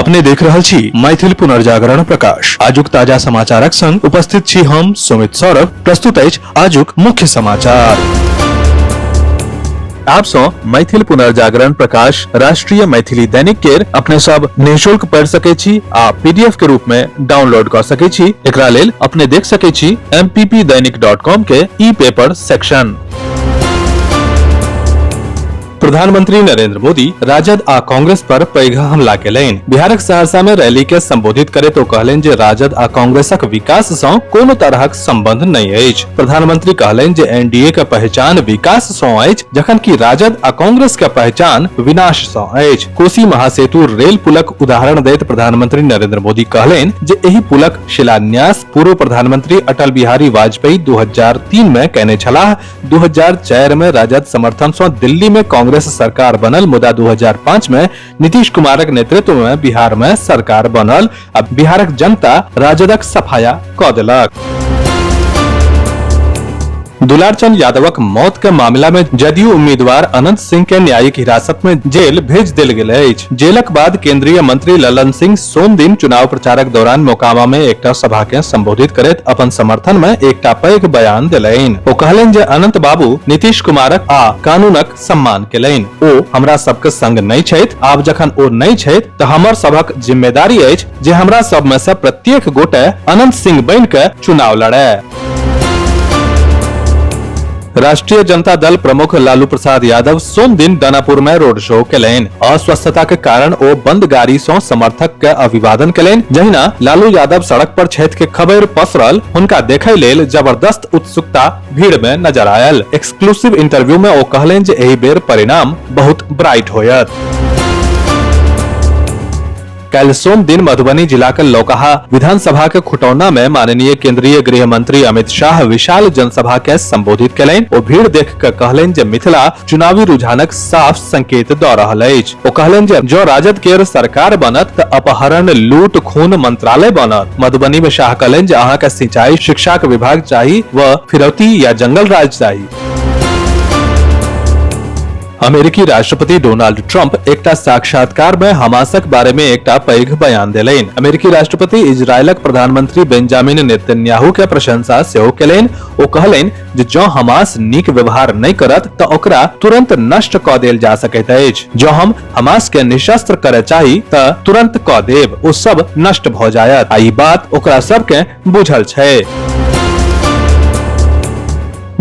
अपने देख रहल छी मैथिल पुनर्जागरण प्रकाश। आजुक ताजा समाचारक संग उपस्थित छी हम सुमित सौरभ। प्रस्तुत अछि आजुक मुख्य समाचार। आप सो मैथिल पुनर्जागरण प्रकाश राष्ट्रीय मैथिली दैनिक केर अपने सब निःशुल्क पढ़ सके छी आ पीडीएफ के रूप में डाउनलोड कर सके छी। एकरा लेल अपने देख सके छी mppdainik.com के ई पेपर सेक्शन। प्रधानमंत्री नरेंद्र मोदी राजद आ कांग्रेस पर पैघ हमला केलनि। बिहारक सहरसा में रैली के संबोधित करैत ओ कहलनि जे राजद आ कांग्रेसक विकास सँ कोनो तरहक संबंध नहि अछि। प्रधानमंत्री कहलनि जे एनडीए के पहचान विकास सँ अछि, जखन कि राजद आ कांग्रेस के पहचान विनाश सँ अछि। कोसी महासेतु रेल पुलक उदाहरण दैत प्रधानमंत्री नरेंद्र मोदी कहलनि जे एहि पुलक शिलान्यास पूर्व प्रधानमंत्री अटल बिहारी वाजपेयी 2003 में कयने छलाह। 2004 में राजद समर्थन सँ दिल्ली में कांग्रेस सरकार बनल, मुदा 2005 में नीतीश कुमारक नेतृत्व में बिहार में सरकार बनल। अब बिहारक जनता राजदक सफाया क देलक। दुलारचंद यादवक मौत के मामला में जदयू उम्मीदवार अनंत सिंह के न्यायिक हिरासत में जेल भेज देल गेल अछि। जेलक बाद केंद्रीय मंत्री ललन सिंह सोम दिन चुनाव प्रचारक दौरान मोकामा में एकटा सभा के संबोधित करैत अपन समर्थन में एकटा पैघ बयान देलनि। ओ कहलनि जे अनंत बाबू नीतीश कुमारक आ कानूनक सम्मान केलनि। ओ हमरा सबके संग नहि छथि। आब जखन ओ नहि छथि तऽ हमर सबक जिम्मेदारी अछि जे हमरा सब में से प्रत्येक गोटे अनंत सिंह बनि के चुनाव लड़य। राष्ट्रीय जनता दल प्रमुख लालू प्रसाद यादव सोम दिन दानापुर में रोड शो केलनि। अस्वस्थता के कारण ओ बंद गाड़ी सँ समर्थक के अभिवादन केलनि। जहिना लालू यादव सड़क पर छथि के खबर पसरल, हुनका देखै लेल जबरदस्त उत्सुकता भीड़ में नजर आयल। एक्सक्लूसिव इंटरव्यू में ओ कहलनि जे एहि बेर परिणाम बहुत ब्राइट होयत। कल सोम दिन मधुबनी जिला के लौकहा विधानसभा के खुटौना में माननीय केंद्रीय गृह मंत्री अमित शाह विशाल जनसभा के संबोधित केलनि। ओ भीड़ देख के कहलनि जे मिथिला चुनावी रुझानक साफ संकेत दऽ रहल अछि। ओ कहलनि जे जो राजद केर सरकार बनत तऽ अपहरण, लूट, खून मंत्रालय बनत। मधुबनी में शाह कहलनि जे अहाँ के सिंचाई, शिक्षा के विभाग चाही व फिरौती या जंगल राज चाही। अमेरिकी राष्ट्रपति डोनाल्ड ट्रंप एकटा साक्षात्कार में हमासक बारे में एकटा पैघ बयान देलनि। अमेरिकी राष्ट्रपति इजरायलक प्रधानमंत्री बेंजामिन नेतन्याहू के प्रशंसा सेहो केलनि। ओ कहलनि जे जँ हमास नीक व्यवहार नहि करत तऽ ओकरा तुरंत नष्ट कऽ देल जा सकैत अछि। जँ हम हमास के निशस्त्र करय चाही तऽ तुरंत कऽ देब, ओ सब नष्ट भऽ जायत। आ ई बात ओकरा सबके बुझल छै।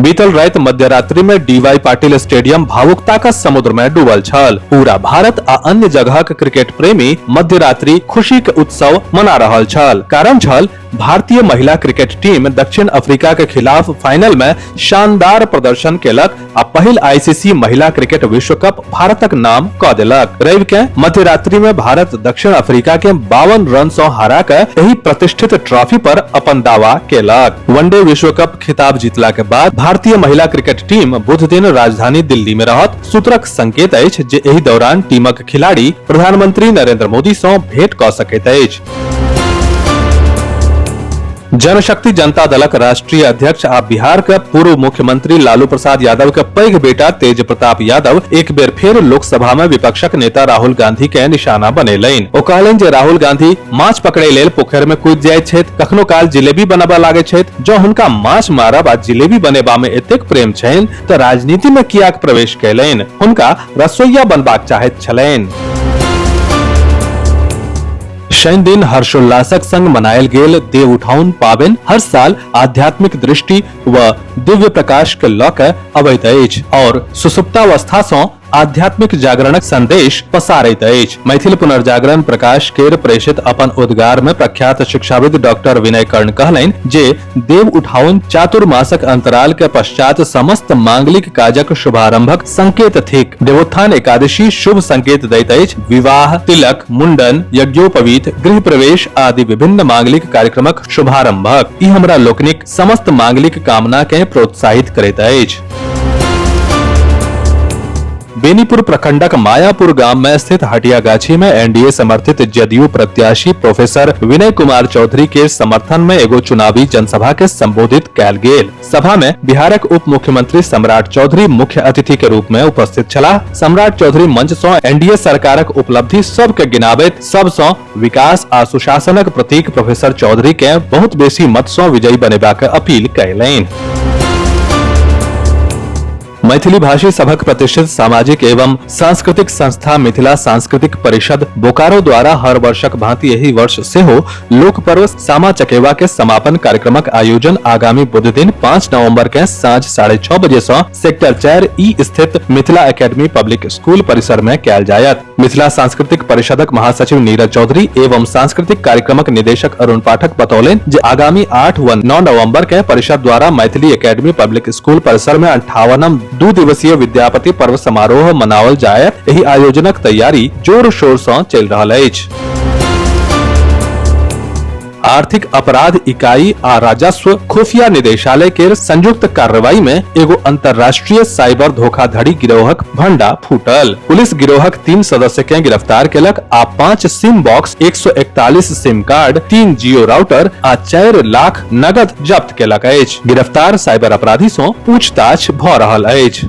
बीतल राति मध्यरात्रि में डीवाई पाटिल स्टेडियम भावुकता का समुद्र में डूबल छल। पूरा भारत आ अन्य जगहक क्रिकेट प्रेमी मध्यरात्रि खुशी के उत्सव मना रहल छल। कारण छल भारतीय महिला क्रिकेट टीम दक्षिण अफ्रीका के खिलाफ फाइनल में शानदार प्रदर्शन केलक आ पहिल आईसीसी महिला क्रिकेट विश्व कप भारतक नाम कऽ देलक। रवि के मध्यरात्रि में भारत दक्षिण अफ्रीका के 52 रन सँ हरा के एहि प्रतिष्ठित ट्रॉफी पर अपन दावा केलक। वनडे विश्व कप खिताब जीतला के बाद भारतीय महिला क्रिकेट टीम बुध दिन राजधानी दिल्ली में रहत। सूत्रक संकेत अछि जे एहि दौरान टीमक खिलाड़ी प्रधानमंत्री नरेंद्र मोदी सँ भेंट कऽ सकैत अछि। जनशक्ति जनता दलक राष्ट्रीय अध्यक्ष आ बिहार के पूर्व मुख्यमंत्री लालू प्रसाद यादव के पैघ बेटा तेज प्रताप यादव एक बेर फेर लोकसभा में विपक्षक नेता राहुल गांधी के निशाना बनेलनि। ओ कहलनि जे राहुल गांधी माछ पकड़ै लेल पोखरि में कूदि जाइत छथि, कखनो काल जिलेबी बनाबऽ लागै छथि। जँ हुनका माछ मारब आ जिलेबी बनेबा में एतेक प्रेम छनि तऽ राजनीति में कियाक प्रवेश कयलनि? हुनका रसोइया बनबाक चाहैत छलनि। शनि दिन हर्षोल्लासक संग मनायल गेल देव उठाउन पाबनि हर साल आध्यात्मिक दृष्टि व दिव्य प्रकाश के लऽ के अबैत अछि और सुसुप्तावस्था सँ आध्यात्मिक जागरणक संदेश पसारैत अछि। मैथिल पुनर्जागरण प्रकाश केर प्रेषित अपन उद्गार में प्रख्यात शिक्षाविद डॉक्टर विनय कर्ण कहलनि जे देव उठाउन चातुर्मासक अंतराल के पश्चात समस्त मांगलिक काजक शुभारंभक संकेत थिक। देवोत्थान एकादशी शुभ संकेत दैत अछि। विवाह, तिलक, मुंडन, यज्ञोपवीत, गृह प्रवेश आदि विभिन्न मांगलिक कार्यक्रमक शुभारंभक। ई हमरा लोकनिक समस्त मांगलिक कामना के प्रोत्साहित करैत अछि। बेनीपुर प्रखंडक मायापुर गांव में स्थित हटिया गाछी में एनडीए समर्थित जदयू प्रत्याशी प्रोफेसर विनय कुमार चौधरी के समर्थन में एगो चुनावी जनसभा के संबोधित कैल गेल। सभा में बिहारक उप मुख्यमंत्री सम्राट चौधरी मुख्य अतिथि के रूप में उपस्थित छला। सम्राट चौधरी मंच से एनडीए सरकारक उपलब्धि सब के गिनाबैत सबसँ विकास आ सुशासनक प्रतीक प्रोफेसर चौधरी के बहुत बेसी मत से विजयी बनेबाक अपील कयलनि। मैथिली भाषी सभक प्रतिष्ठित सामाजिक एवं सांस्कृतिक संस्था मिथिला सांस्कृतिक परिषद बोकारो द्वारा हर वर्षक भांति यही वर्ष से हो लोक पर्व सामा चकेवा के समापन कार्यक्रमक आयोजन आगामी बुध दिन 5 नवंबर के साँझ 6:30 बजे से सेक्टर 4 स्थित मिथिला एकेडमी पब्लिक स्कूल परिसर में कैल जायत। मिथिला सांस्कृतिक परिषदक महासचिव नीरज चौधरी एवं सांस्कृतिक कार्यक्रमक निदेशक अरुण पाठक बतौलन जे आगामी 8 व 9 नवंबर के परिषद द्वारा मैथिली एकेडमी पब्लिक स्कूल परिसर में 58वां 2 दिवसीय विद्यापति पर्व समारोह मनावल जाय। एही आयोजनक तैयारी जोर शोर से चल रहल अछि। आर्थिक अपराध इकाई आ राजस्व खुफिया निदेशालय के संयुक्त कार्रवाई में एगो अंतर्राष्ट्रीय साइबर धोखाधड़ी गिरोहक भंडा फूटल। पुलिस गिरोहक 3 सदस्य के गिरफ्तार केलक आ 5 सिम बॉक्स, 141 सिम कार्ड, 3 जियो राउटर आ 4 लाख नगद जब्त केलक अछि। गिरफ्तार साइबर अपराधी से पूछताछ भ रहल अछि।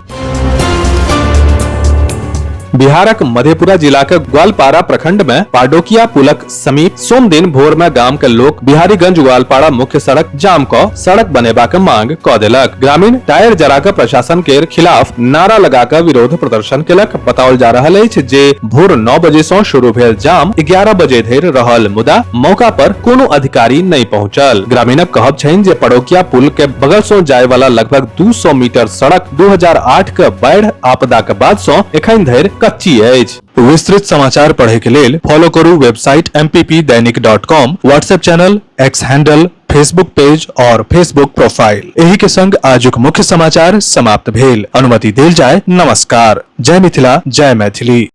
बिहारक मधेपुरा जिला के ग्वालपाड़ा प्रखंड में पाडोकिया पुलक समीप सोम दिन भोर में गांव के लोग बिहारीगंज ग्वालपाड़ा मुख्य सड़क जाम को सड़क बनेबा के मांग क देलक। ग्रामीण टायर जरा के प्रशासन के खिलाफ नारा लगा के विरोध प्रदर्शन केलक। बताओल जा रहल अछि जे भोर 9 बजे से शुरू भेल जाम 11 बजे धरि रहल, मुदा मौका पर कोनो अधिकारी नहीं पहुंचल। ग्रामीणक कहब छनि जे पाडोकिया पुल के बगल से जाय वाला लगभग 200 मीटर सड़क 2008 के बाढ़ आपदा के बाद से एखन धरि कच्ची अछि। विस्तृत समाचार पढ़े के लेल फॉलो करू website mppdainik.com, WhatsApp channel, x handle, Facebook page और फेसबुक प्रोफाइल। एही के संग आजुक मुख्य समाचार समाप्त भेल। अनुमति देल जाय। नमस्कार। जय मिथिला, जय मैथिली।